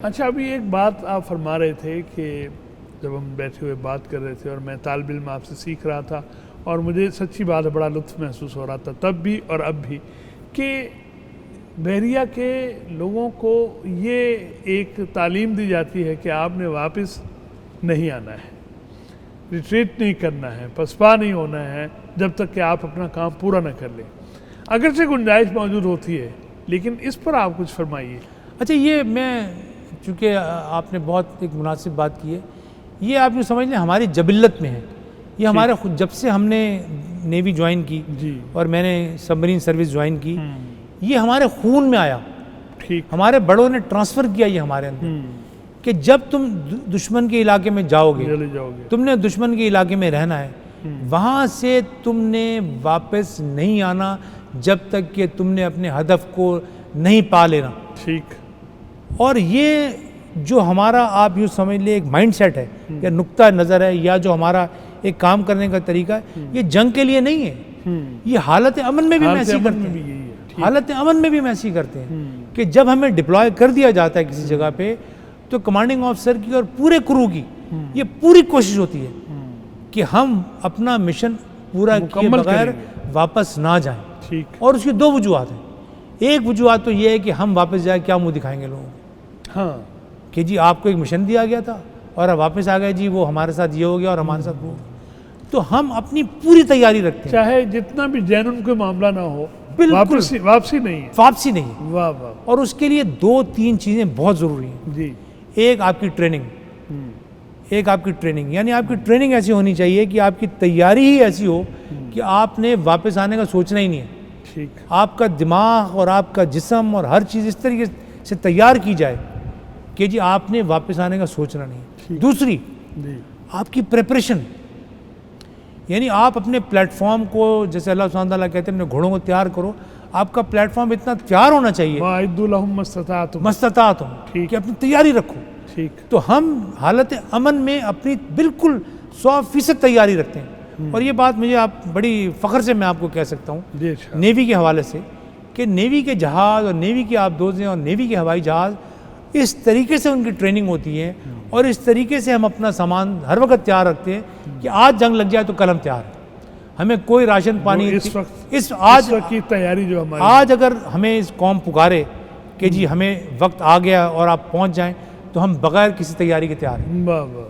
अच्छा, अभी एक बात आप फरमा रहे थे कि जब हम बैठे हुए बात कर रहे थे और मैं तालिब इल्म आपसे सीख रहा था और मुझे सच्ची बात है बड़ा लुत्फ़ महसूस हो रहा था तब भी और अब भी कि बहरिया के लोगों को ये एक तालीम दी जाती है कि आपने वापस नहीं आना है, रिट्रीट नहीं करना है, पसपा नहीं होना है जब तक कि आप अपना काम पूरा न कर लें। अगरचे गुंजाइश मौजूद होती है, लेकिन इस पर आप कुछ फरमाइए। अच्छा, ये मैं चूँकि आपने बहुत एक मुनासिब बात की है, ये आप यूँ समझ लें हमारी जबिल्लत में है। ये हमारे खुद जब से हमने नेवी ज्वाइन की जी और मैंने सबमरीन सर्विस ज्वाइन की, ये हमारे खून में आया। ठीक। हमारे बड़ों ने ट्रांसफ़र किया ये हमारे अंदर कि जब तुम दुश्मन के इलाके में जाओगे, चले जाओगे, तुमने दुश्मन के इलाके में रहना है, वहाँ से तुमने वापस नहीं आना जब तक कि तुमने अपने हदफ को नहीं पा लेना। ठीक। और ये जो हमारा आप यूँ समझ ले एक माइंडसेट है या नुक्ता नज़र है या जो हमारा एक काम करने का तरीका है, ये जंग के लिए नहीं है। ये हालत अमन में भी हम ऐसी करते हैं। हालत अमन में भी हम ऐसी करते हैं कि जब हमें डिप्लॉय कर दिया जाता है किसी जगह पे, तो कमांडिंग ऑफिसर की और पूरे क्रू की ये पूरी कोशिश होती है कि हम अपना मिशन पूरा किए बगैर वापस ना जाएं। ठीक। और उसकी दो वजूहत हैं। एक वजूहत तो ये है कि हम वापस जाए क्या मुंह दिखाएंगे लोगों को, हाँ, कि जी आपको एक मिशन दिया गया था और आप वापस आ गए, जी वो हमारे साथ ये हो गया और हमारे साथ वो हो गया। तो हम अपनी पूरी तैयारी रखते हैं, चाहे जितना भी जैनुन कोई मामला ना हो, बिल्कुल वापसी नहीं है। वापसी नहीं है। वाह वाह। और उसके लिए दो तीन चीज़ें बहुत ज़रूरी हैं। जी। एक आपकी ट्रेनिंग, एक आपकी ट्रेनिंग, यानी आपकी ट्रेनिंग ऐसी होनी चाहिए कि आपकी तैयारी ही ऐसी हो कि आपने वापस आने का सोचना ही नहीं है। ठीक। आपका दिमाग और आपका जिस्म और हर चीज़ इस तरीके से तैयार की जाए कि जी आपने वापस आने का सोचना नहीं। दूसरी, जी, आपकी प्रिपरेशन, यानी आप अपने प्लेटफॉर्म को, जैसे अल्लाह सुब्हानहू तआला कहते हैं अपने घोड़ों को तैयार करो, आपका प्लेटफॉर्म इतना तैयार होना चाहिए मस्ततातुम, ठीक कि अपनी तैयारी रखो। ठीक। तो हम हालत अमन में अपनी बिल्कुल 100% तैयारी रखते हैं। और ये बात मुझे आप बड़ी फ़ख्र से मैं आपको कह सकता हूँ नेवी के हवाले से कि नेवी के जहाज़ और नेवी के आबदोज़ें और नेवी के हवाई जहाज़ इस तरीके से उनकी ट्रेनिंग होती है और इस तरीके से हम अपना सामान हर वक्त तैयार रखते हैं कि आज जंग लग जाए तो कल हम तैयार हैं। हमें कोई राशन पानी आज की तैयारी जो हमारी आज अगर हमें इस कौम पुकारे कि जी हमें वक्त आ गया और आप पहुँच जाएँ, तो हम बग़ैर किसी तैयारी के तैयार हैं। वाह वाह।